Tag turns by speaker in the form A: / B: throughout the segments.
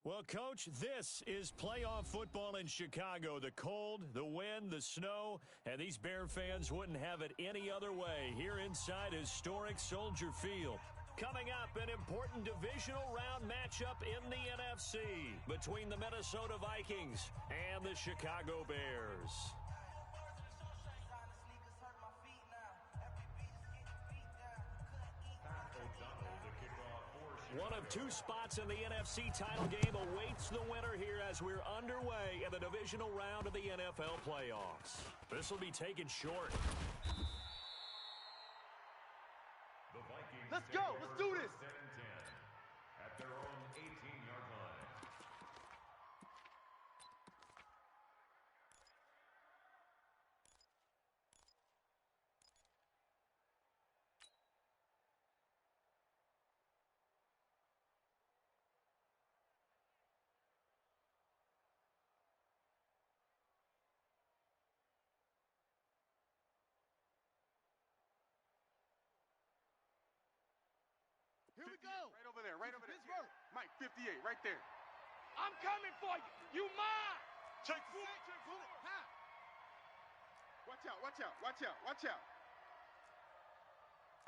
A: Well, Coach, this is playoff football in Chicago. The cold, the wind, the snow, and these Bear fans wouldn't have it any other way here inside historic Soldier Field. Coming up, an important divisional round matchup in the NFC between the Minnesota Vikings and the Chicago Bears. One of two spots in the NFC title game awaits the winner here as we're underway in the divisional round of the NFL playoffs. This will be taken short.
B: The Vikings
C: Let's go. Let's do this.
B: 7-10 at their own 18-yard line.
C: Here we go.
D: Right over there, right over there.
C: Pittsburgh.
D: Mike, 58, right there.
C: I'm coming for you. You mine.
D: Check
C: Pull it. Ha.
D: Watch out, watch out, watch out, watch out.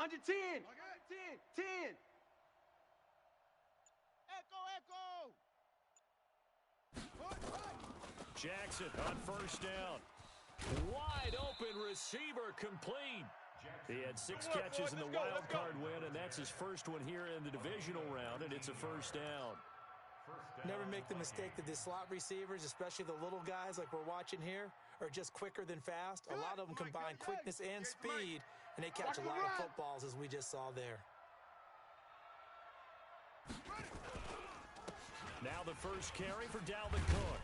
C: Under 10.
D: Okay.
C: 10. 10. Echo.
A: Jackson on first down. Wide open receiver complete. He had 6 catches in the wild card win, and that's his first one here in the divisional round, and it's a first down.
E: Never make the mistake that the slot receivers, especially the little guys like we're watching here, are just quicker than fast. A lot of them combine quickness and speed, and they catch a lot of footballs, as we just saw there.
A: Now the first carry for Dalvin Cook.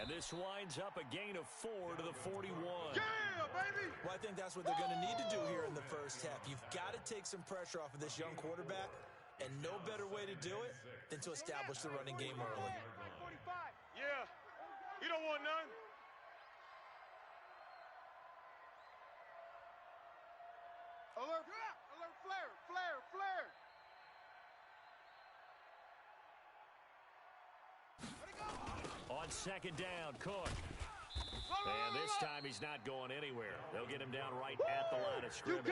A: And this winds up a gain of 4 to the 41.
D: Yeah, baby!
E: Well, I think that's what they're going to need to do here in the first half. You've got to take some pressure off of this young quarterback, and no better way to do it than to establish the running game early.
D: Yeah, you don't want none. Alert, flare.
A: On second down, Cook. And this time he's not going anywhere. They'll get him down right at the line of scrimmage.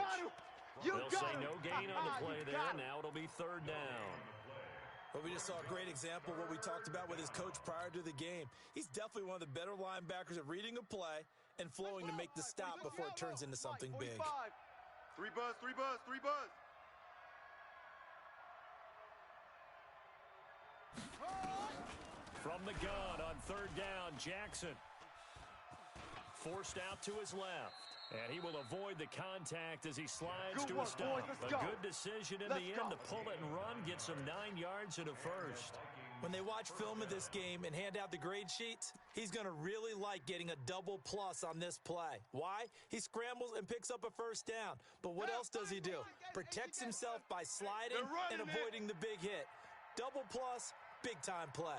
A: They'll say no gain on the play there. Now it'll be third down.
E: Well, we just saw a great example of what we talked about with his coach prior to the game. He's definitely one of the better linebackers at reading a play and flowing to make the stop before it turns into something big.
D: 3 buzz.
A: From the gun on third down, Jackson. Forced out to his left. And he will avoid the contact as he slides to a stop. A good decision in the end to pull it and run, get some 9 yards and a first.
E: When they watch film of this game and hand out the grade sheets, he's going to really like getting a double plus on this play. Why? He scrambles and picks up a first down. But what else does he do? Protects himself by sliding and avoiding the big hit. Double plus, big-time play.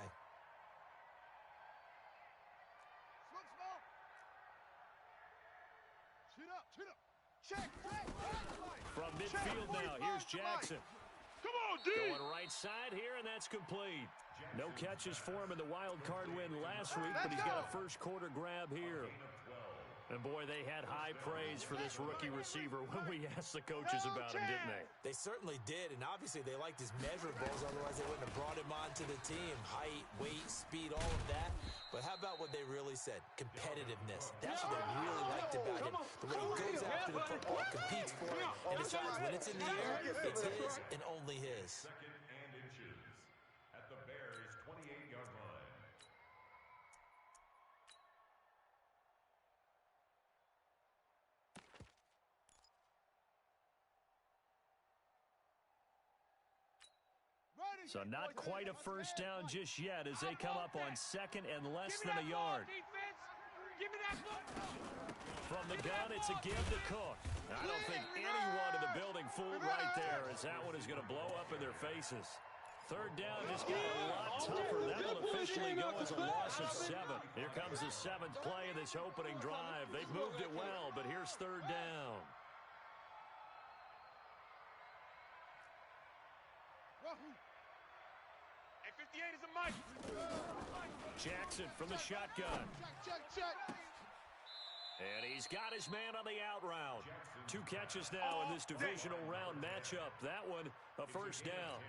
C: Check.
A: From midfield now, here's Jackson.
D: Come on, D!
A: Going right side here, and that's complete. No catches for him in the wild card win last week, but he's got a first quarter grab here. And, boy, they had high praise for this rookie receiver when we asked the coaches about him, didn't they?
E: They certainly did, and obviously they liked his measurables. Otherwise, they wouldn't have brought him onto the team. Height, weight, speed, all of that. But how about what they really said? Competitiveness. That's what they really liked about him. The way he goes after the football, competes for it, and decides when it's in the air, it's his and only his.
B: Second and inches at the Bears' 28-yard line.
A: So not quite a first down just yet as they come up on second and less than a yard. From the gun, it's a give to Cook. I don't think anyone in the building fooled right there as that one is going to blow up in their faces. Third down just got a lot tougher. That will officially go as a loss of 7. Here comes the 7th play of this opening drive. They've moved it well, but here's third down.
D: Hey, 58 is a Mike.
A: Jackson from the shotgun.
C: Check.
A: And he's got his man on the out route. 2 catches now in this divisional round matchup. That one, a first down.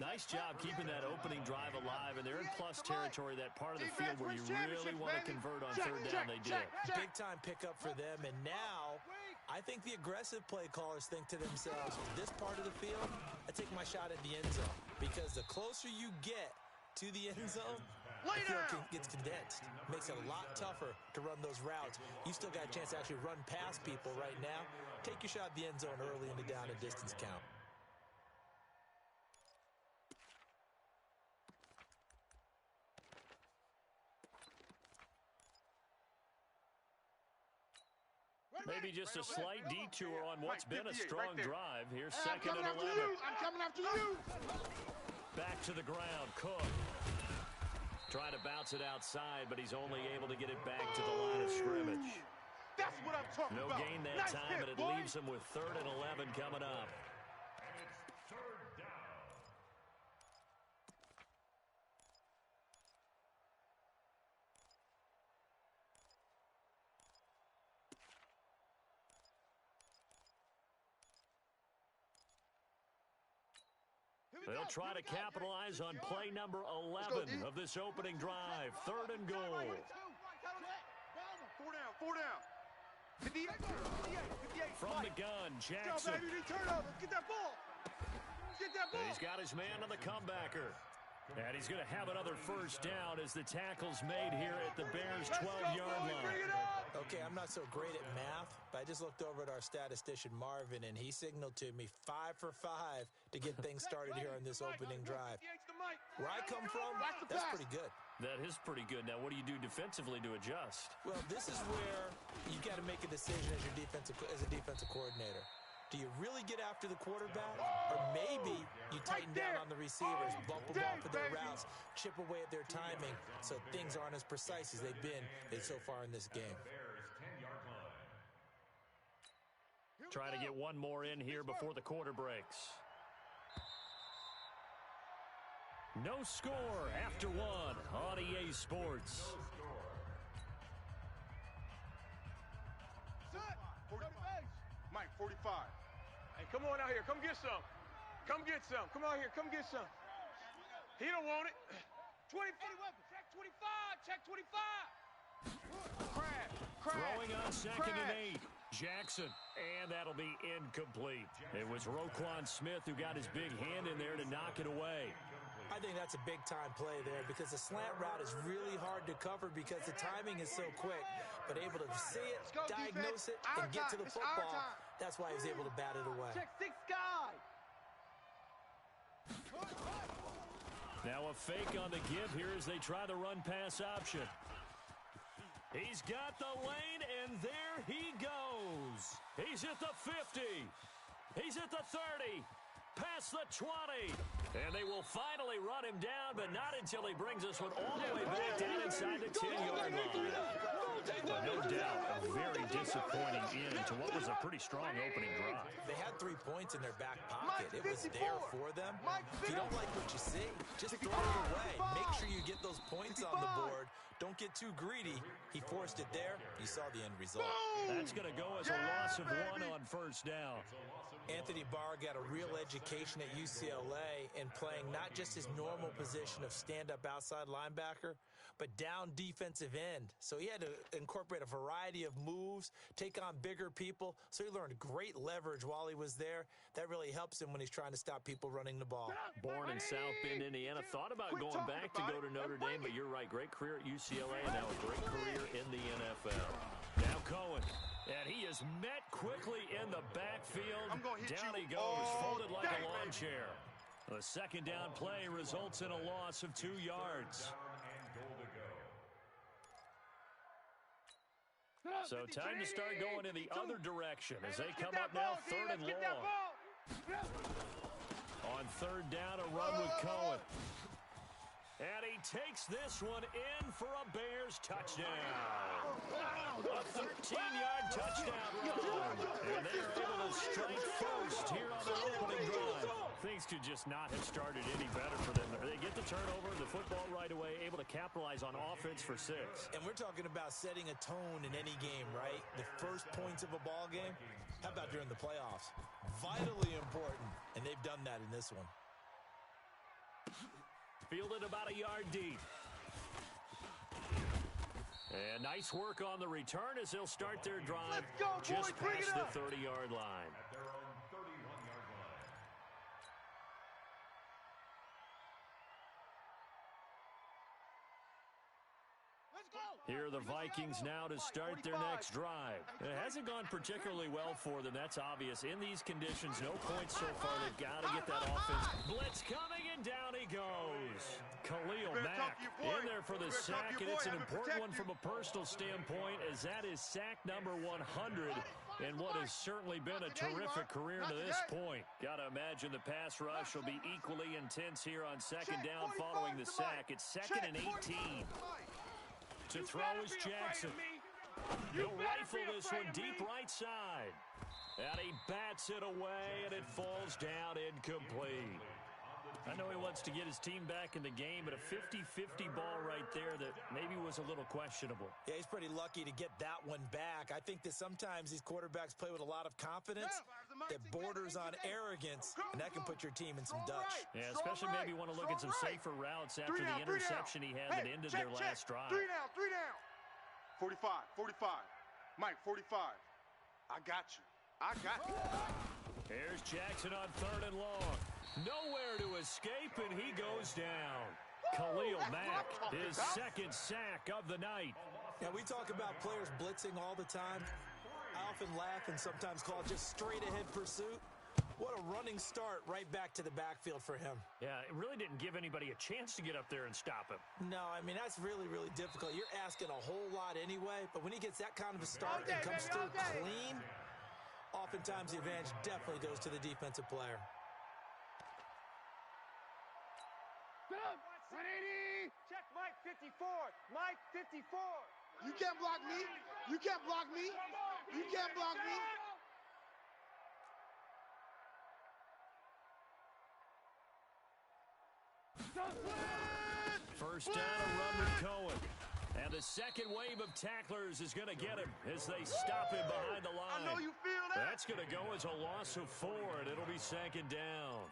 A: Nice job keeping that opening drive alive, and they're in plus territory, that part of the field where you really want to convert on third down. They did.
E: Big-time pickup for them, and now I think the aggressive play callers think to themselves, for this part of the field, I take my shot at the end zone, because the closer you get to the end zone, the field gets condensed. Makes it a lot tougher to run those routes. You still got a chance to actually run past people right now. Take your shot at the end zone early in the down and distance count.
A: Maybe just a slight detour on what's been a strong drive. Here's second and 11.
C: I'm coming after you.
A: Back to the ground, Cook. Trying to bounce it outside, but he's only able to get it back to the line of scrimmage.
C: That's what I'm talking
A: No
C: about.
A: gain that time, and it leaves him with third and 11 coming up.
B: And it's third down.
A: They'll try to capitalize on play number 11 of this opening drive. Third and goal.
D: 4 down. 58.
A: From the gun, Jackson.
C: Turnover. Get that ball.
A: And he's got his man on the comebacker. And he's going to have another first down as the tackle's made here at the Bears' 12-yard line.
E: Okay, I'm not so great at math, but I just looked over at our statistician, Marvin, and he signaled to me 5 for 5 to get things started here on this opening drive. Where I come from, that's pretty good.
A: That is pretty good. Now, what do you do defensively to adjust?
E: Well, this is where you got to make a decision as a defensive coordinator. Do you really get after the quarterback? Or maybe you tighten down on the receivers, bump them off of their routes, chip away at their timing so things aren't as precise as they've been so far in this game.
B: Bears 10-yard line.
A: Trying to get one more in here before the quarter breaks. No score after one on EA Sports.
D: Mike, 45.
F: Hey, come on out here. Come get some. Come get some. Come out here. Come get some. He don't want it. 25. Check 25. Check 25.
D: Crash.
A: Throwing on second and 8. Jackson. And that'll be incomplete. It was Roquan Smith who got his big hand in there to knock it away.
E: I think that's a big-time play there because the slant route is really hard to cover because the timing is so quick. But able to see it, diagnose it, and get to the football, that's why he was able to bat it away.
C: Check 6 guy.
A: Now a fake on the give here as they try the run-pass option. He's got the lane, and there he goes. He's at the 50. He's at the 30. Past the 20. And they will finally run him down, but not until he brings this one all the way back down inside the 10-yard line. No doubt, a very disappointing end to what was a pretty strong opening drive.
E: They had 3 points in their back pocket. It was there for them. If you don't like what you see, just throw it away. Make sure you get those points on the board. Don't get too greedy. He forced it there. You saw the end result.
A: That's going to go as a loss of 1 on first down.
E: Anthony Barr got a real education at UCLA in playing not just his normal position of stand-up outside linebacker, but down defensive end. So he had to incorporate a variety of moves, take on bigger people. So he learned great leverage while he was there. That really helps him when he's trying to stop people running the ball.
A: Born in South Bend, Indiana. Thought about going back to go to Notre Dame, but you're right. Great career at UCLA and now a great career in the NFL. Now Cohen. And he is met quickly in the backfield. Down he goes, folded like a lawn chair. The second down play results in a loss of 2 yards. So time to start going in the other direction as they come up now third and long. On third down, a run with Cohen. And he takes this one in for a Bears touchdown. A 13-yard touchdown run. And they're able to strike first here on the opening drive. Things could just not have started any better for them. They get the turnover, the football right away, able to capitalize on offense for 6.
E: And we're talking about setting a tone in any game, right? The first points of a ball game. How about during the playoffs? Vitally important, and they've done that in this one.
A: Fielded about a yard deep. And nice work on the return as they'll start their drive just past the 30-yard line.
B: At their own 31-yard line.
A: Here are the Vikings now to start their next drive. It hasn't gone particularly well for them, that's obvious. In these conditions, no points so far. They've got to get that offense. Blitz coming, and down he goes. Khalil Mack in there for the sack, and it's an important one from a personal standpoint, as that is sack number 100 in what has certainly been a terrific career to this point. Got to imagine the pass rush will be equally intense here on second down following the sack. It's 2nd and 18. To throw is Jackson. He'll rifle this one deep right side. And he bats it away, and it falls down incomplete. I know he wants to get his team back in the game, but a 50-50 ball right there that maybe was a little questionable.
E: Yeah, he's pretty lucky to get that one back. I think that sometimes these quarterbacks play with a lot of confidence that borders on arrogance, and that can put your team in some Dutch.
A: Yeah, especially maybe want to look at some safer routes after the interception he had that ended their last drive.
D: 3 down. 45. Mike, 45. I got you.
A: Here's Jackson on 3rd and long. Nowhere to escape, and he goes down. Khalil Mack, his 2nd sack of the night.
E: Now, we talk about players blitzing all the time. I often laugh and sometimes call it just straight-ahead pursuit. What a running start right back to the backfield for him.
A: Yeah, it really didn't give anybody a chance to get up there and stop him.
E: No, I mean, that's really, really difficult. You're asking a whole lot anyway, but when he gets that kind of a start and comes through clean, oftentimes the advantage definitely goes to the defensive player.
F: 180. Check Mike 54. Mike 54.
C: You can't block me. You can't block me. You can't block me.
A: First down, a run with Cohen. And the second wave of tacklers is going to get him as they stop him behind the line.
D: I know you feel that.
A: That's going to go as a loss of 4, and it'll be 2nd down.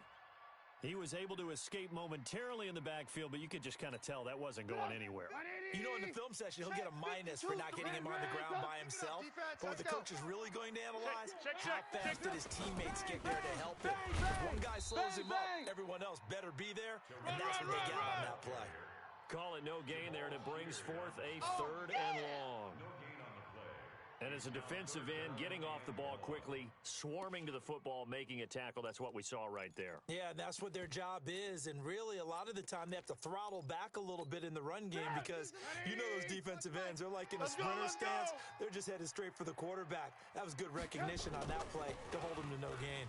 A: He was able to escape momentarily in the backfield, but you could just kind of tell that wasn't going anywhere.
E: You know, in the film session, he'll get a minus for not getting him on the ground by himself. But what the coach is really going to analyze, how fast did his teammates get there to help him? If one guy slows him up, everyone else better be there, and that's when they get on that play.
A: Call it no gain there, and it brings forth a 3rd and long. And as a defensive end, getting off the ball quickly, swarming to the football, making a tackle, that's what we saw right there.
E: Yeah, and that's what their job is. And really, a lot of the time, they have to throttle back a little bit in the run game because you know those defensive ends, they're like in a sprinter stance. They're just headed straight for the quarterback. That was good recognition on that play to hold them to no gain.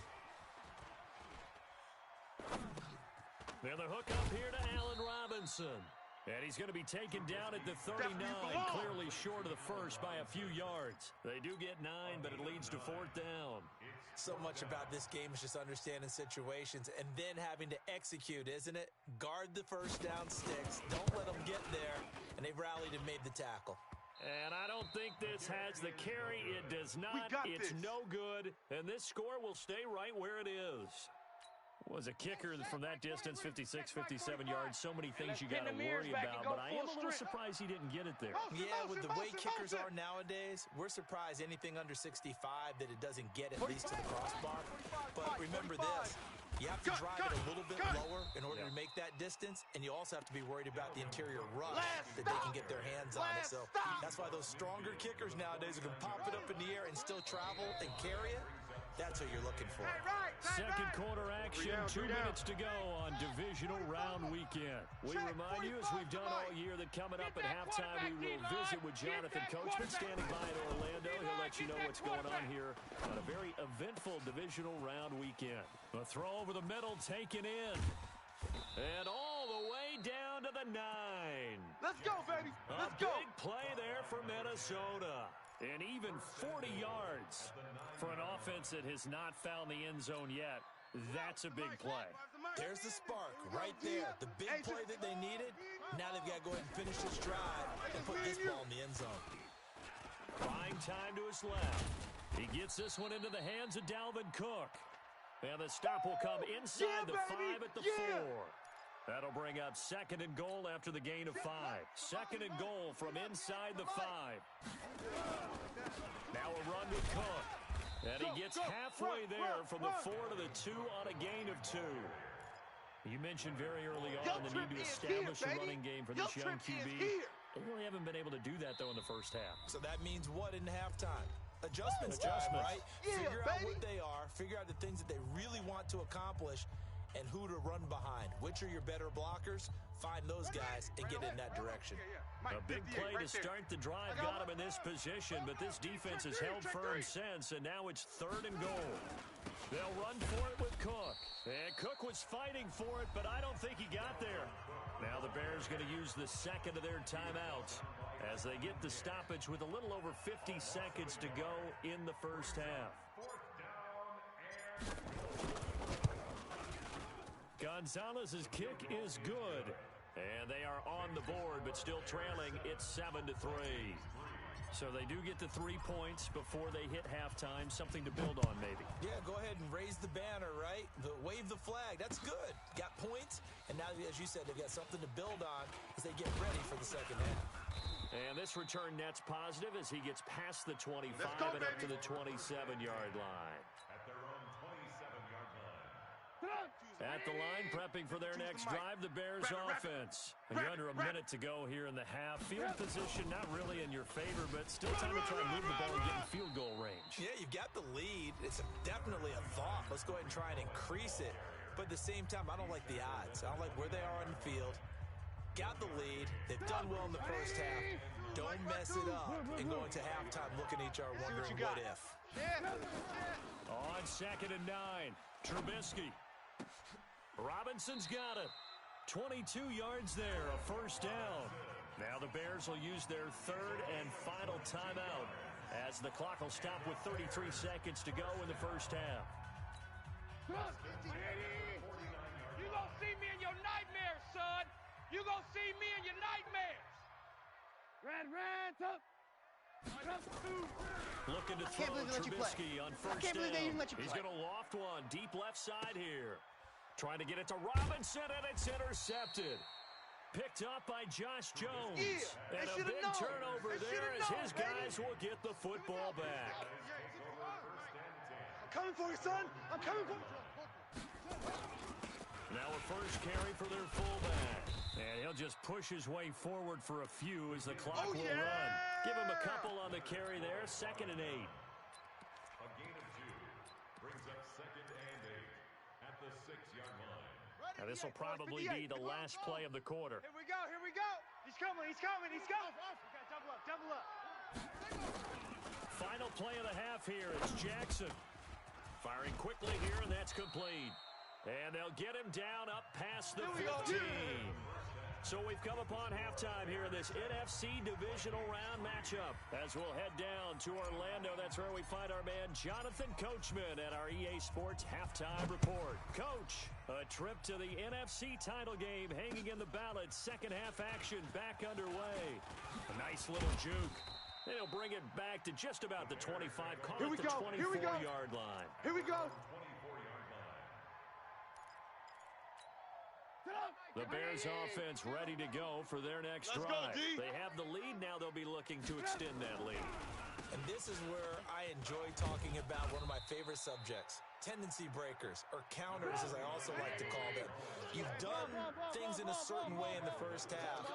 A: Then the hook up here to Allen Robinson. And he's going to be taken down at the 39, clearly short of the first by a few yards. They do get 9, but it leads to 4th down.
E: So much about this game is just understanding situations and then having to execute, isn't it? Guard the first down sticks. Don't let them get there. And they've rallied and made the tackle.
A: And I don't think this has the carry. It does not. It's no good. And this score will stay right where it is. Was a kicker from that distance, 56, 57 yards. So many things you got to worry about, but I am a little surprised he didn't get it there.
E: Yeah, with the way kickers are nowadays, we're surprised anything under 65 that it doesn't get at least to the crossbar. But remember this, you have to drive it a little bit lower in order to make that distance, and you also have to be worried about the interior rush that they can get their hands on it. So that's why those stronger kickers nowadays who can pop it up in the air and still travel and carry it, that's what you're looking for.
A: Second quarter action, 2 minutes to go on divisional round weekend. We remind you, as we've done all year, that coming up at halftime, we will visit with Jonathan Coachman standing by in Orlando. He'll let you know what's going on here on a very eventful divisional round weekend. A throw over the middle, taken in. And all the way down to the 9.
C: Let's go, baby. Let's go.
A: Big play there for Minnesota. And even 40 yards for an offense that has not found the end zone yet. That's a big play.
E: There's the spark right there. The big play that they needed. Now they've got to go ahead and finish this drive and put this ball in the end zone.
A: Buying time to his left. He gets this one into the hands of Dalvin Cook. And the stop will come inside the 5 at the 4. That'll bring up 2nd and goal after the gain of 5. 2nd and goal from inside the 5. Now a run with Cook. And he gets halfway there from the 4 to the 2 on a gain of 2. You mentioned very early on the need to establish a running game for this young QB. They really haven't been able to do that, though, in the first half.
E: So that means what in halftime? Adjustments time, right? Figure out what they are. Figure out the things that they really want to accomplish and who to run behind. Which are your better blockers? Find those guys and get in that direction.
A: A big play to start the drive got him in this position, but this defense has held firm since, and now it's 3rd and goal. They'll run for it with Cook. And Cook was fighting for it, but I don't think he got there. Now the Bears going to use the 2nd of their timeouts as they get the stoppage with a little over 50 seconds to go in the first half. Gonzalez's kick is good. And they are on the board, but still trailing. It's 7-3. So they do get the 3 points before they hit halftime. Something to build on, maybe.
E: Yeah, go ahead and raise the banner, right? Wave the flag. That's good. Got points. And now, as you said, they've got something to build on as they get ready for the second half.
A: And this return net's positive as he gets past the 25 and up to the 27-yard line.
B: At their own 27-yard line.
A: At the line, prepping for their next drive, the Bears offense. And you're under a minute to go here in the half. Field position not really in your favor, but still time to try and move the ball and get in field goal range.
E: Yeah, you've got the lead. It's definitely a thought. Let's go ahead and try and increase it. But at the same time, I don't like the odds. I don't like where they are on the field. Got the lead. They've done well in the first half. Don't mess it up and go into halftime looking at each other wondering what if.
A: On 2nd and 9, Trubisky. Robinson's got it. 22 yards there, a first down. Now the Bears will use their 3rd and final timeout as the clock will stop with 33 seconds to go in the first half.
F: You gonna see me in your nightmares, son. You gonna see me in your nightmares.
A: Looking to throw Trubisky on first down. He's going to loft one deep left side here. Trying to get it to Robinson, and it's intercepted. Picked up by Josh Jones. And a big turnover there as his guys will get the football back.
C: I'm coming for you, son. I'm coming for you.
A: Now a first carry for their fullback. And he'll just push his way forward for a few as the clock will run. Give him a couple on the carry there. 2nd and 8.
B: A gain of 2 brings up 2nd and 8 at the 6-yard line.
A: Now this will probably be the last play of the quarter.
F: Here we go, here we go. He's coming, he's coming, he's coming. Okay, double up.
A: Final play of the half here is Jackson. Firing quickly here, and that's complete. And they'll get him down up past the 15. So we've come upon halftime here in this NFC Divisional Round matchup. As we'll head down to Orlando, that's where we find our man Jonathan Coachman at our EA Sports Halftime Report. Coach, a trip to the NFC title game hanging in the balance. Second half action back underway. A nice little juke. And he'll bring it back to just about the 25, call it the 24-yard line.
C: Here we go.
A: The Bears offense ready to go for their next drive. They have the lead. Now they'll be looking to extend that lead.
E: And this is where I enjoy talking about one of my favorite subjects, tendency breakers, or counters as I also like to call them. You've done things in a certain way in the first half,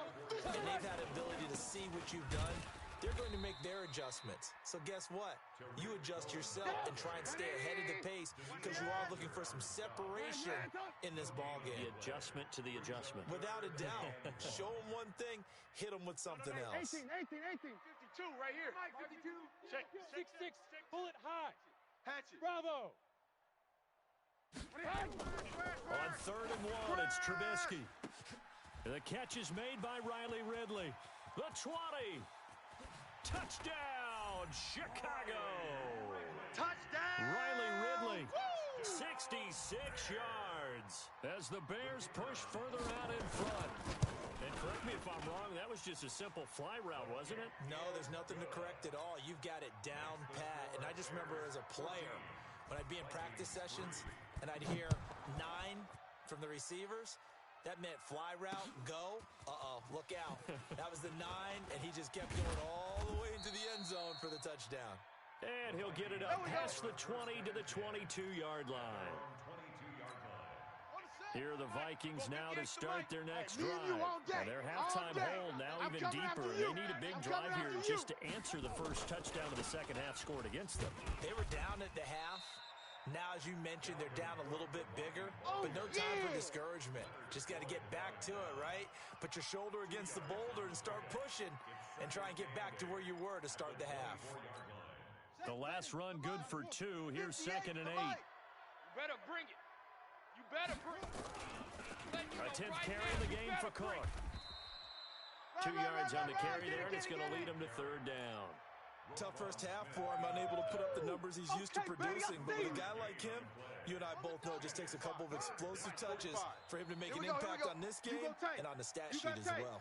E: and they've had the ability to see what you've done. They're going to make their adjustments. So guess what? You adjust yourself and try and stay ahead of the pace because you are looking for some separation in this ball game.
A: The adjustment to the adjustment.
E: Without a doubt. Show them one thing, hit them with something else.
F: 18. 52 right here. 52. Check. 6. Pull it high.
C: Hatch it.
F: Bravo.
A: On 3rd and 1, it's Trubisky. The catch is made by Riley Ridley. The 20. Touchdown, Chicago.
C: Touchdown.
A: Riley Ridley, 6 66 yards as the Bears push further out in front. And correct me if I'm wrong, that was just a simple fly route, wasn't it?
E: No, there's nothing to correct at all. You've got it down pat. And I just remember as a player, when I'd be in practice sessions and I'd hear 9 from the receivers, that meant fly route, go. Uh-oh, look out. That was the 9, and he just kept going all the way into the end zone for the touchdown.
A: And he'll get it up past the 20 to the 22-yard line. Here are the Vikings now to start their next drive. And their halftime hold now even deeper. They need a big drive here just to answer the first touchdown of the second half scored against them.
E: They were down at the half. Now, as you mentioned, they're down a little bit bigger, but no time for discouragement. Just got to get back to it, right? Put your shoulder against the boulder and start pushing and try and get back to where you were to start the half.
A: The last run good for 2. Here's 2nd and 8.
F: You better bring it. You better bring it.
A: A 10th carry in the game for Cook. 2 yards on the carry there, and it's going to lead him to 3rd down.
E: Tough first half for him, unable to put up the numbers he's used to producing. But with a guy like him, you and I both know it just takes a couple of explosive touches for him to make an impact on this game and on the stat sheet as well.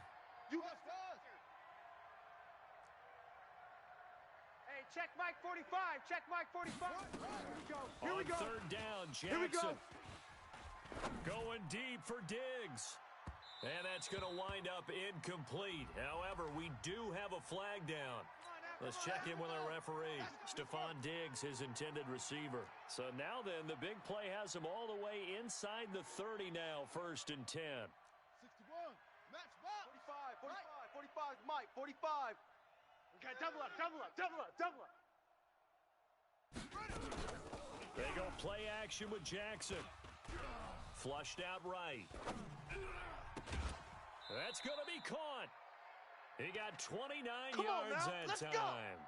F: Hey, check Mike 45. Check Mike 45. Here we go.
A: On 3rd down, Jackson. Going deep for Diggs. And that's going to wind up incomplete. However, we do have a flag down. Let's check in with our referee. Stephon Diggs, his intended receiver. So now then, the big play has him all the way inside the 30 now, 1st and 10.
C: 61. Match ball.
F: 45, Mike, 45. Okay, double up.
A: They go play action with Jackson. Flushed out right. That's going to be caught. He got 29 yards that time.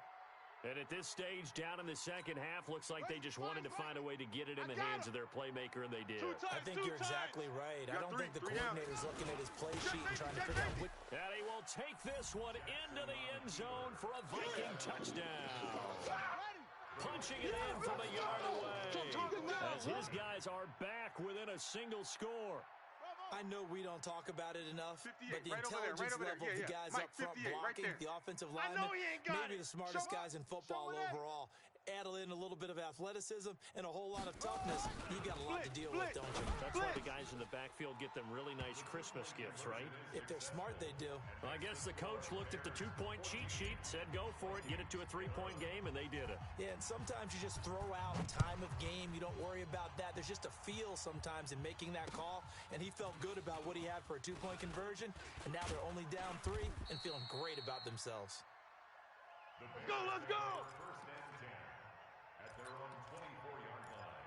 A: And at this stage, down in the second half, looks like they just wanted to find a way to get it in the hands of their playmaker, and they did.
E: I think you're exactly right. I don't think the coordinator's looking at his play sheet and trying to figure out which...
A: And he will take this one into the end zone for a Viking touchdown. Punching it in from a yard away. As his guys are back within a single score.
E: I know we don't talk about it enough, but the intelligence level of the guys up front blocking, the offensive linemen, maybe the smartest guys in football overall. Add in a little bit of athleticism and a whole lot of toughness, you got a lot to deal with, don't you?
A: That's why the guys in the backfield get them really nice Christmas gifts, right?
E: If they're smart, they do.
A: Well, I guess the coach looked at the 2-point cheat sheet, said go for it, get it to a 3-point game, and they did it.
E: Yeah, and sometimes you just throw out time of game. You don't worry about that. There's just a feel sometimes in making that call, and he felt good about what he had for a 2-point conversion, and now they're only down 3 and feeling great about themselves.
F: Go, let's go!
B: First and 10 at their own 24-yard line.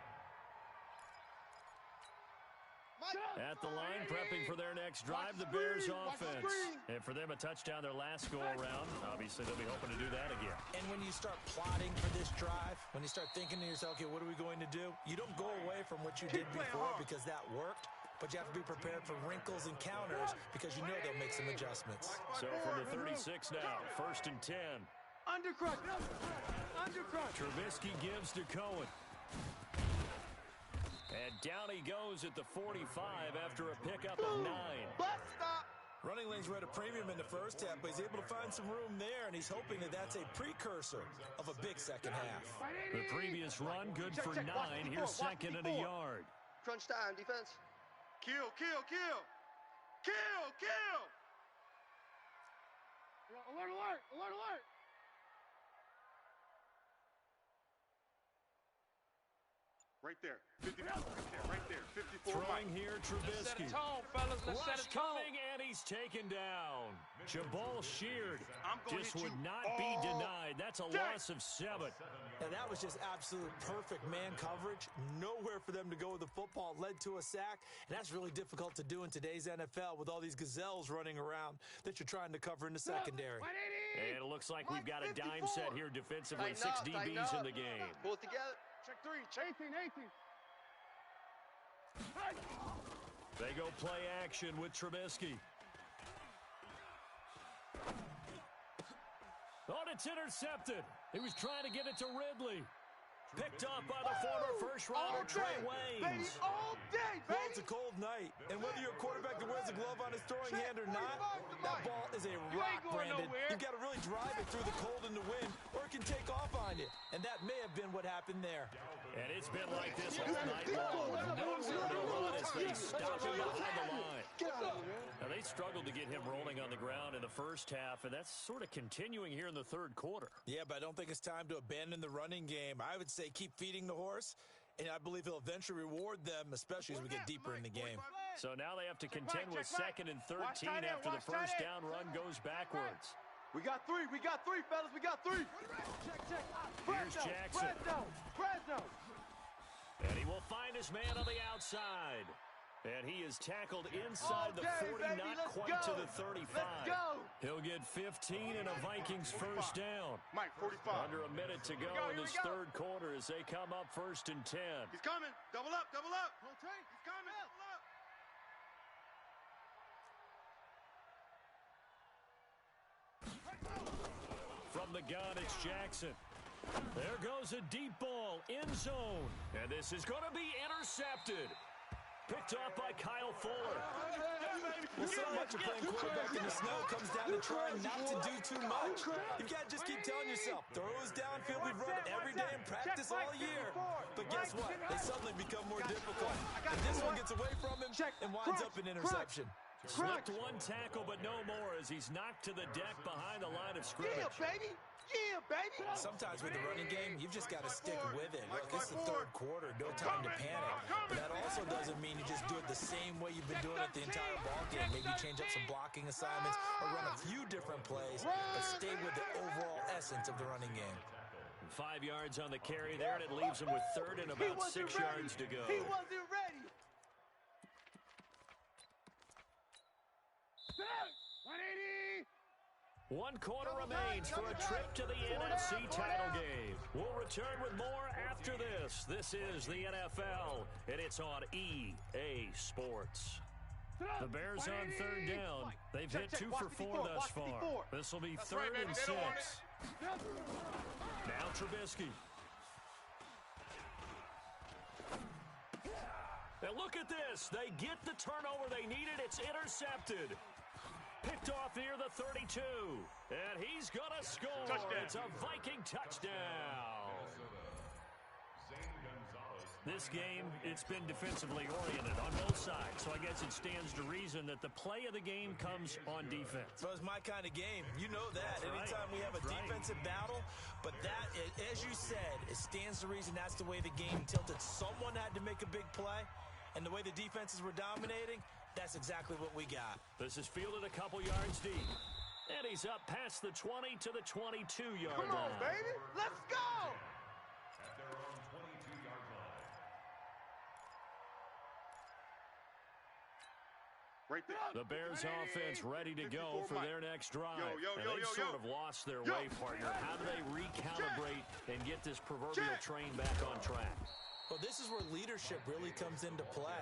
A: At the line, prepping for their next drive, the Bears offense. And for them, a touchdown their last go-around. Obviously, they'll be hoping to do that again.
E: And when you start plotting for this drive, when you start thinking to yourself, okay, what are we going to do? You don't go away from what you did before because that worked. But you have to be prepared for wrinkles and counters because you know they'll make some adjustments.
A: So from the 36 now, 1st and 10.
F: Undercrush.
A: Trubisky gives to Cohen. And down he goes at the 45 after a pickup of 9.
E: Running lanes were at a premium in the first half, but he's able to find some room there, and he's hoping that that's a precursor of a big second half.
A: The previous run, good for 9. Here's 2nd and a yard.
G: Crunch time, defense.
D: Kill.
F: Alert.
D: Right there. 54.
A: Throwing here, Trubisky.
F: Set a tone, fellas. Let's set
A: Rush
F: a tone.
A: coming, and he's taken down. Jabal sheared. Just would not be
D: all
A: denied. That's a loss of 7.
E: And that was just absolute perfect man coverage. Nowhere for them to go with the football. Led to a sack. And that's really difficult to do in today's NFL with all these gazelles running around that you're trying to cover in the secondary.
A: And it looks like we've got a dime set here defensively. 6 DBs in the game.
G: Pull it together.
F: Check 3. 18.
A: They go play action with Trubisky. Oh, it's intercepted. He was trying to get it to Ridley. Picked off by the former first-rounder Trey Waynes.
C: All day, baby.
E: Well, it's a cold night, and whether you're a quarterback that wears a glove on his throwing hand or not, that ball is a rock, Brandon. You've got to really drive it through the cold and the wind, or it can take off on you, and that may have been what happened there.
A: And it's been like this all night long. Nowhere to run as they stop him behind the line. Now, they struggled to get him rolling on the ground in the first half, and that's sort of continuing here in the third quarter.
E: Yeah, but I don't think it's time to abandon the running game. I would say keep feeding the horse, and I believe he'll eventually reward them, especially as we get deeper in the game.
A: So now they have to contend with 2nd and 13 after the first down run goes backwards.
D: We got three, fellas, we got three.
A: Here's Jackson. And he will find his man on the outside. And he is tackled inside the 40, not quite to the 35. He'll get 15 and a Vikings first down.
D: Mike, 45.
A: Under a minute to go in this third quarter as they come up 1st and 10.
D: He's coming. Double up, double up. He's coming. Double up.
A: From the gun, it's Jackson. There goes a deep ball, end zone. And this is going to be intercepted. Picked off by Kyle Fuller.
E: Well, so much of playing quarterback in the snow comes down to trying not to do too much. You've got to just keep telling yourself, throws downfield, we've run it every day in practice all year. But guess what? They suddenly become more difficult. And this one gets away from him and winds up an interception.
A: Slipped one tackle, but no more as he's knocked to the deck behind the line of scrimmage.
C: Yeah, baby. Yeah, baby.
E: Sometimes with the running game, you've just got to stick with it. Look, it's the third quarter, no time to panic. But that also doesn't mean you just do it the same way you've been doing it the entire ball game. Maybe change up some blocking assignments or run a few different plays, but stay with the overall essence of the running game.
A: 5 yards on the carry there, and it leaves him with 3rd and about 6 yards to go.
C: He wasn't ready. 180.
A: 1 quarter remains for a trip to the NFC title game. We'll return with more after this. This is the NFL, and it's on EA Sports. The Bears on 3rd down. They've hit 2 for 4 thus far. This will be 3rd and 6. Now Trubisky. And look at this. They get the turnover they needed. It's intercepted. Picked off near the 32. And he's going to score. Touchdown. It's a Viking touchdown. This game, it's been defensively oriented on both sides, so I guess it stands to reason that the play of the game comes on defense.
E: Well, it's my kind of game. You know that. Anytime we have a defensive battle, but that, as you said, it stands to reason that's the way the game tilted. Someone had to make a big play, and the way the defenses were dominating, that's exactly what we got.
A: This is fielded a couple yards deep. And he's up past the 20 to the 22-yard line.
C: Come on, baby. Let's go.
B: At their own 22-yard line.
D: Right there.
A: The Bears offense ready to go for their next drive. And they've sort of lost their way, partner. How do they recalibrate and get this proverbial train back on track?
E: Well, this is where leadership really comes into play.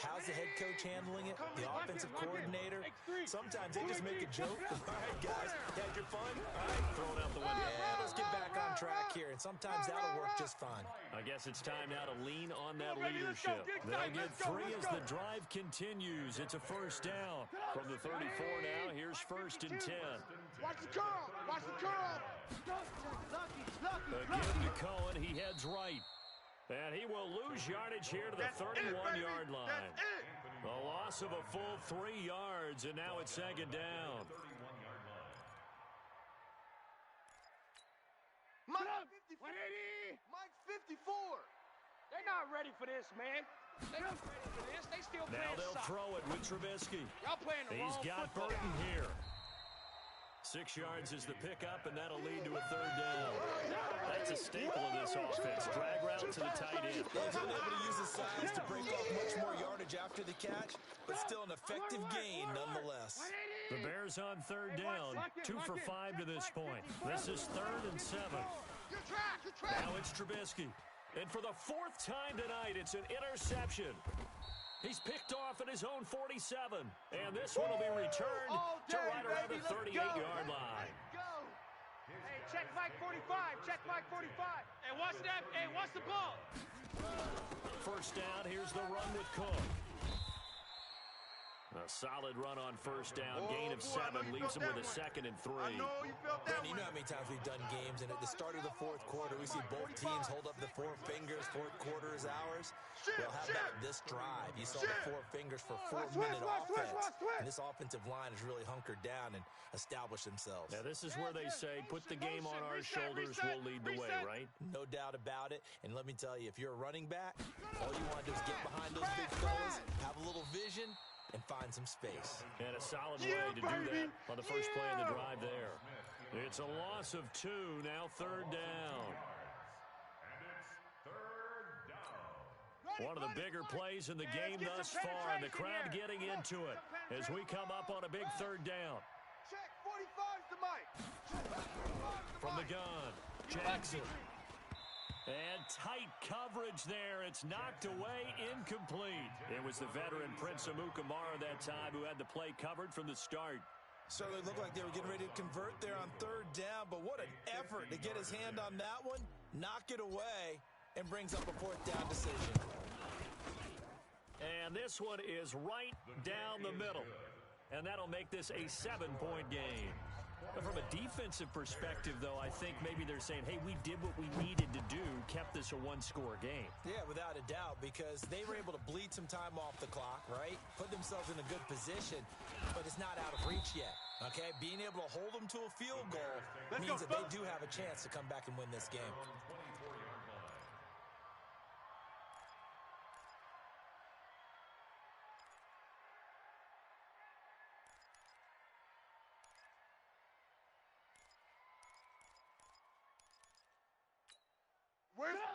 E: How's the head coach handling it? The offensive coordinator? Sometimes they just make a joke. All right, guys, had your fun? All right, throw it out the window. Yeah, let's get back on track here, and sometimes that'll work just fine.
A: I guess it's time now to lean on that leadership. They'll get 3 as the drive continues. It's a first down. From the 34 now, here's 1st and 10.
C: Watch the curl. Watch the curl.
A: Again to Cohen. He heads right. And he will lose yardage here to the 31-yard line. A loss of a full 3 yards, and now it's 2nd down.
C: Mike 54. Mike 54.
F: They're not ready for this, man. They're not ready for this. They still playing
A: Now they'll
F: soccer.
A: throw it with Trubisky.
F: Y'all playing the wrong
A: He's got
F: football.
A: Burton here. 6 yards is the pickup, and that'll lead to a 3rd down. That's a staple of this offense. Drag route to the tight end.
E: They've been able to use the size to break off much more yardage after the catch, but still an effective gain nonetheless.
A: The Bears on 3rd down. 2 for 5 to this point. This is 3rd and 7.
C: Good track. Good track.
A: Now it's Trubisky. And for the 4th time tonight, it's an interception. He's picked off at his own 47. And this one will be returned to right around the 38-yard line.
C: Go. Hey,
F: check Mike 45. Check Mike 45. Hey, watch that. Hey, watch the ball.
A: First down, here's the run with Cook. A solid run on first down. Gain of 7 leaves him with a 2nd and 3.
D: I know you felt that
E: Brandon, you know how many times we've done games, and at the start of the fourth quarter, we see both teams hold up the 4 fingers. Fourth quarter is ours. Well, how about this drive? You saw the 4 fingers for 4-minute offense. And this offensive line has really hunkered down and established themselves.
A: Now, this is where they say, put the game on our shoulders, we'll lead the way, right?
E: No doubt about it. And let me tell you, if you're a running back, all you want to do is get behind those big fellas, have a little vision, and find some space.
A: And a solid way to do that on the first play of the drive there. It's a loss of 2, now 3rd down. One of the bigger plays in the game thus far, and the crowd getting into it as we come up on a big 3rd down.
C: Check 45's the mic.
A: From the gun, Jackson. And tight coverage there. It's knocked away, incomplete. It was the veteran Prince Amukamara that time who had the play covered from the start.
E: Certainly looked like they were getting ready to convert there on 3rd down, but what an effort to get his hand on that one, knock it away, and brings up a 4th down decision.
A: And this one is right down the middle. And that'll make this a 7-point game. But from a defensive perspective, though, I think maybe they're saying, hey, we did what we needed to do, kept this a 1-score game.
E: Yeah, without a doubt, because they were able to bleed some time off the clock, right? Put themselves in a good position, but it's not out of reach yet, okay? Being able to hold them to a field goal means that they do have a chance to come back and win this game.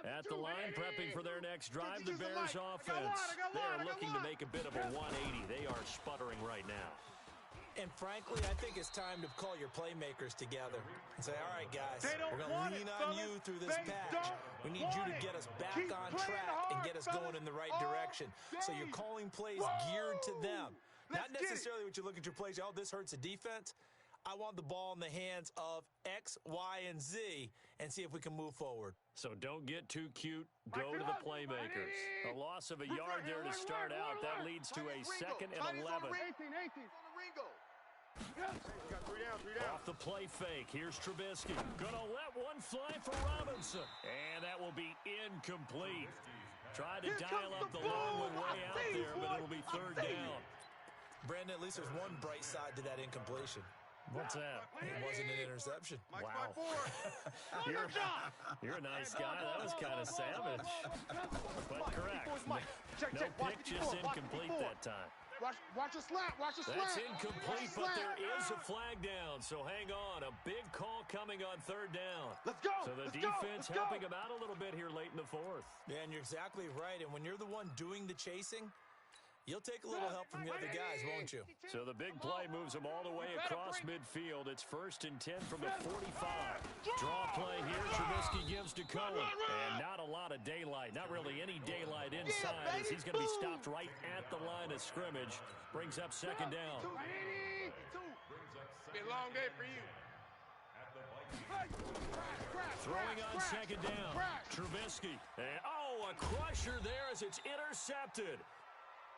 A: At the line, prepping for their next drive, the Bears offense. They're looking to make a bit of a 180. They are sputtering right now.
E: And frankly, I think it's time to call your playmakers together and say, all right, guys, we're going to lean on you through this patch. We need you to get us back on track and get us going in the right direction. So you're calling plays geared to them. Not necessarily what you look at your plays, oh, this hurts the defense. I want the ball in the hands of X, Y, and Z and see if we can move forward.
A: So don't get too cute. Go to the playmakers. A loss of a yard there to start out. That leads to a 2nd and 11.
C: 18. Got 3 down.
A: Off the play fake. Here's Trubisky. Gonna let one fly for Robinson. And that will be incomplete. Tried to dial up the long one way out there, but it'll be 3rd down.
E: Brandon, at least there's one bright side to that incompletion.
A: What's that?
E: It wasn't an interception.
A: Wow. You're a nice guy. That was kind of savage. But correct. No pick, just incomplete that time.
C: Watch the slap.
A: That's incomplete, but there is a flag down. So hang on. A big call coming on 3rd down.
C: Let's go.
A: So the defense helping him out a little bit here late in the 4th.
E: Yeah, and you're exactly right. And when you're the one doing the chasing, you'll take a little help from the other guys, won't you?
A: So the big play moves him all the way across midfield. It's 1st and 10 from the 45. Draw play here. Trubisky gives to Cohen. And not a lot of daylight. Not really any daylight inside as he's going to be stopped right at the line of scrimmage. Brings up 2nd down.
F: Be a long day for you.
A: Throwing on 2nd down. Trubisky. And, a crusher there as it's intercepted.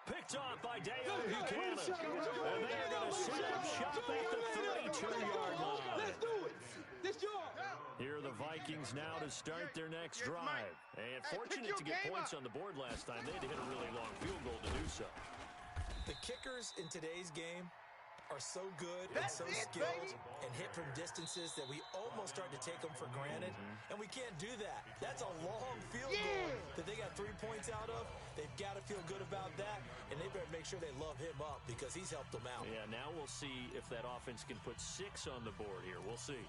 A: Picked off by Dale Buchanan. And they're going to set up shop at the 32-yard line.
C: Let's do it. This yours.
A: Here are the Vikings now to start their next drive. And fortunate to get points on the board last time. They had to hit a really long field goal to do so.
E: The kickers in today's game are so good and so skilled and hit from distances that we almost start to take them for granted, and we can't do that. That's a long field goal that they got 3 points out of. They've got to feel good about that, and they better make sure they love him up because he's helped them out.
A: Yeah, now we'll see if that offense can put 6 on the board here. We'll see.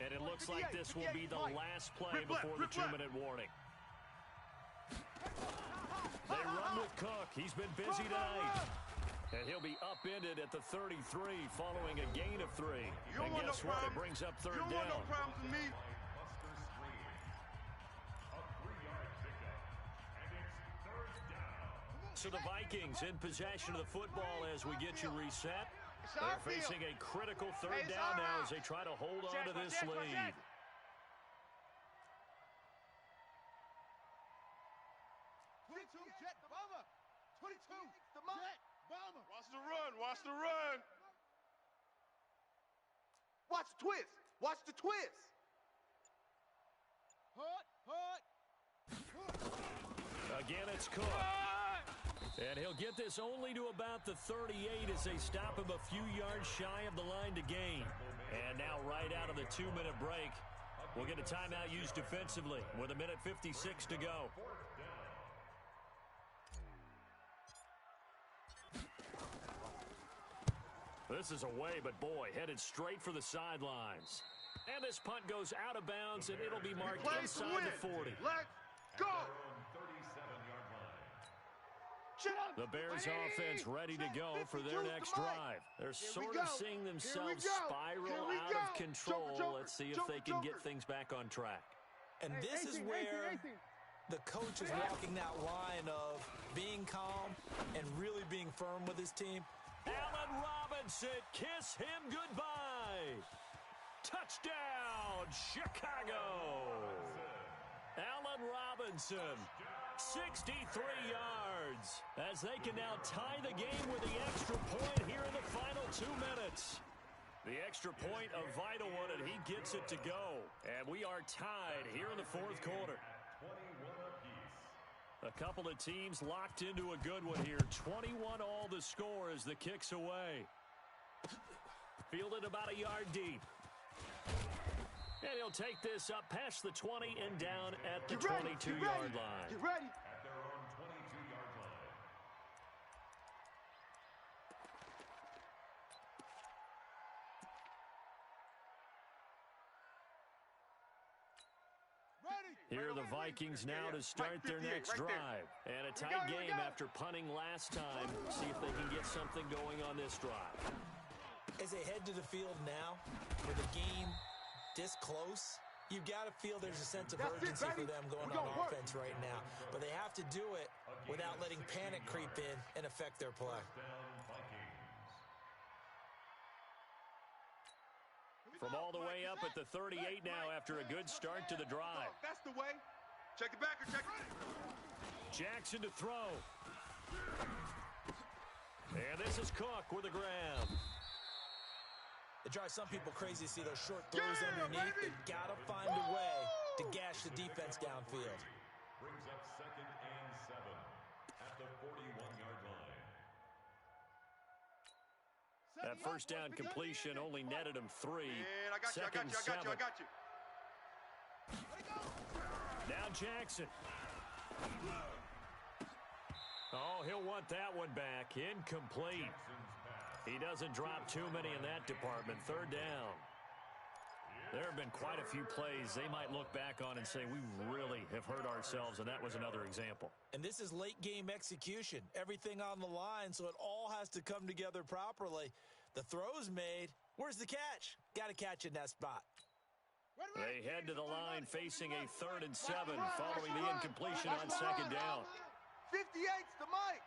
A: And it looks like this will be the last play before the 2-minute warning. They run with Cook. He's been busy tonight. And he'll be upended at the 33 following a gain of 3. And guess what? It brings up 3rd down.
D: You don't want no problems with me.
A: So the Vikings in possession of the football as we get you reset. They're facing a critical third down now as they try to hold on to this lead.
C: 22, Jet, the bomber. 22, the Jet, bomber.
D: Watch the run. Watch the run.
C: Watch the twist. Watch the twist. Hut.
A: Again, it's Cook. And he'll get this only to about the 38 as they stop him a few yards shy of the line to gain. And now right out of the 2-minute break, we'll get a timeout used defensively with 1:56 to go. This is away, but boy, headed straight for the sidelines. And this punt goes out of bounds, and it'll be marked inside the 40.
D: Let's go.
A: The Bears offense ready to go for their next drive. They're sort of seeing themselves spiral out of control. Let's see if they can get things back on track.
E: And this is where the coach is walking that line of being calm and really being firm with his team.
A: Allen Robinson, kiss him goodbye. Touchdown, Chicago. Allen Robinson, 63 yards, as they can now tie the game with the extra point here in the final 2 minutes. The extra point, a vital one, and he gets it to go. And we are tied here in the fourth quarter. A couple of teams locked into a good one here. 21 all the score as the kick's away. Fielded about a yard deep. And he'll take this up past the 20 and down at the 22-yard line.
C: Get ready.
B: At their own 22-yard line.
A: Here are the Vikings now to start their next drive. And a tight game after punting last time. See if they can get something going on this drive.
E: As they head to the field now, with the game this close, you've got to feel there's a sense of urgency for them going on offense right now. But they have to do it without letting panic creep in and affect their play.
A: From all the way up at the 38 now after a good start to the drive.
D: That's the way. Check it back or check it.
A: Jackson to throw. And this is Cook with the grab.
E: It drives some people crazy to see those short throws underneath. They've got to find a way to gash the defense downfield.
B: Brings up 2nd and 7 at the 41-yard line.
A: That first down completion only netted him 3.
D: And I got you.
A: Now Jackson. Oh, he'll want that one back. Incomplete. He doesn't drop too many in that department. 3rd down. There have been quite a few plays they might look back on and say, we really have hurt ourselves, and that was another example.
E: And this is late-game execution. Everything on the line, so it all has to come together properly. The throw's made. Where's the catch? Got to catch in that spot.
A: They head to the line facing a 3rd and 7 following the incompletion on 2nd down.
C: 58's the mic.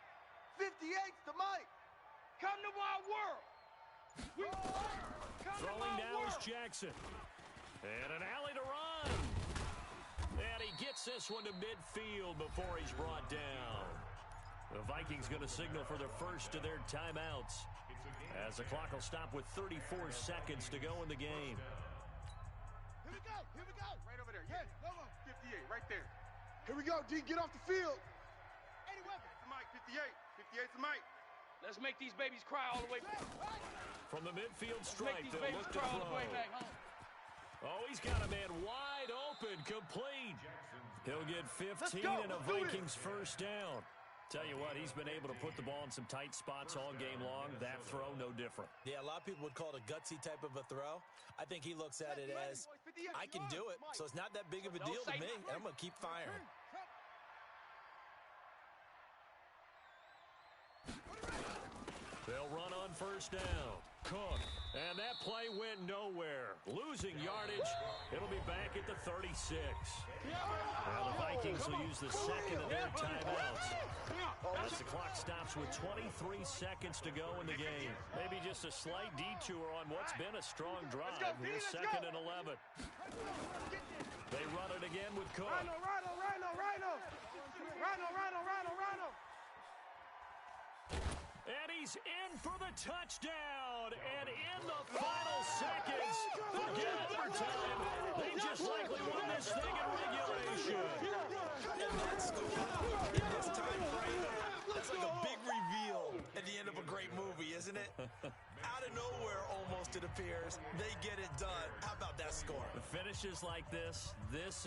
C: 58's the mic.
F: Come to my world.
A: Throwing now is Jackson. And an alley to run. And he gets this one to midfield before he's brought down. The Vikings going to signal for the first of their timeouts as the clock will stop with 34 seconds to go in the game.
C: Here we go.
D: Right over there. Yeah, 58, right there.
C: Here we go, D. Get off the field.
D: 81. It's the mic, 58. 58's the mic.
F: Let's make these babies cry all the way back.
A: From the midfield
F: Let's
A: stripe,
F: make these
A: they'll
F: babies
A: look to
F: cry all the
A: throw.
F: way back home.
A: Oh, he's got a man wide open, complete. He'll get 15 and a Vikings first down. Tell you what, he's been able to put the ball in some tight spots all game long. That throw, no different.
E: Yeah, a lot of people would call it a gutsy type of a throw. I think he looks at it as, I can do it, so it's not that big of a deal to me, and I'm going to keep firing.
A: They'll run on first down. Cook. And that play went nowhere. Losing yardage. It'll be back at the 36. Now the Vikings will use the second of their timeouts. As the clock stops with 23 seconds to go in the game. Maybe just a slight detour on what's been a strong drive. Here's second and 11. They run it again with Cook.
C: Rhino.
A: And he's in for the touchdown. And in the final seconds, forget overtime. They just likely won this thing in regulation.
E: And that's in this time frame, that's like a big reveal at the end of a great movie, isn't it? Out of nowhere, almost, it appears. They get it done. How about that score?
A: The finishes like this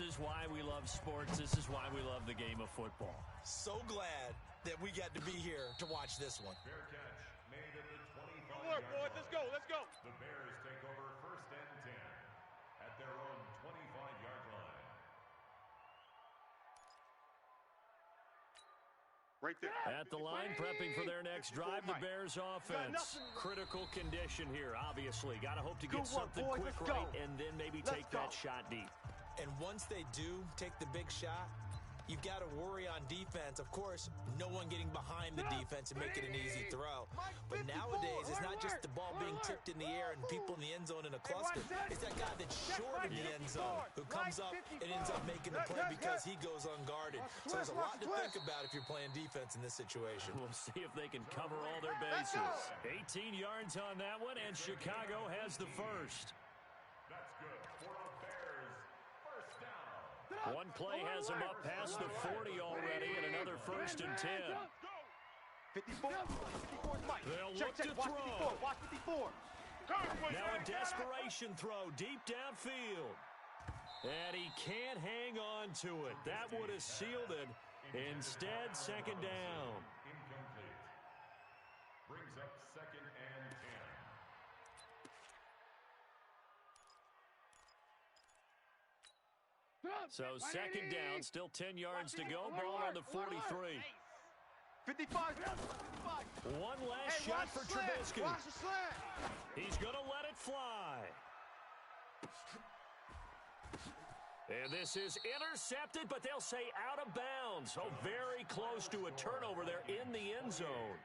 A: is why we love sports. This is why we love the game of football.
E: So glad that we got to be here to watch this one.
B: Fair catch made at the 25.
F: Good work, boys. Let's go.
B: The Bears take over first and 10 at their own 25-yard line.
D: Right there.
A: At the line, prepping for their next drive, the Bears offense. Critical condition here, obviously. Got to hope to get something quick right and then maybe take that shot deep.
E: And once they do take the big shot, you've got to worry on defense. Of course, no one getting behind the defense and making an easy throw. But nowadays, it's not just the ball being tipped in the air and people in the end zone in a cluster. It's that guy that's short in the end zone who comes up and ends up making the play because he goes unguarded. So there's a lot to think about if you're playing defense in this situation.
A: We'll see if they can cover all their bases. 18 yards on that one, and Chicago has the first.
B: That's good for the Bears. First down.
A: One play has them up past the 40 already, and another first and 10.
D: 54. 54 is Mike.
A: They'll
D: Check,
A: look to
D: watch
A: throw.
D: 54. Watch 54.
A: Now a desperation throw deep downfield. And he can't hang on to it. That would have sealed it. Instead, second down.
B: Incomplete. Brings up second and 10.
A: So second down, still 10 yards to go. Ball on the 43.
D: 55.
A: One last shot for Trubisky.
C: Watch the slant.
A: He's going to let it fly. And this is intercepted, but they'll say out of bounds. So very close to a turnover there in the end zone.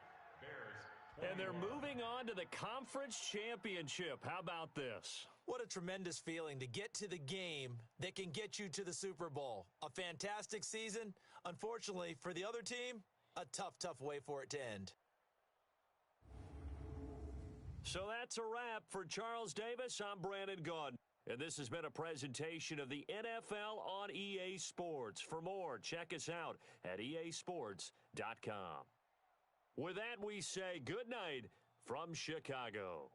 A: And they're moving on to the conference championship. How about this?
E: What a tremendous feeling to get to the game that can get you to the Super Bowl. A fantastic season. Unfortunately, for the other team, a tough way for it to end.
A: So that's a wrap for Charles Davis. I'm Brandon Gaudin. And this has been a presentation of the NFL on EA Sports. For more, check us out at easports.com. With that, we say good night from Chicago.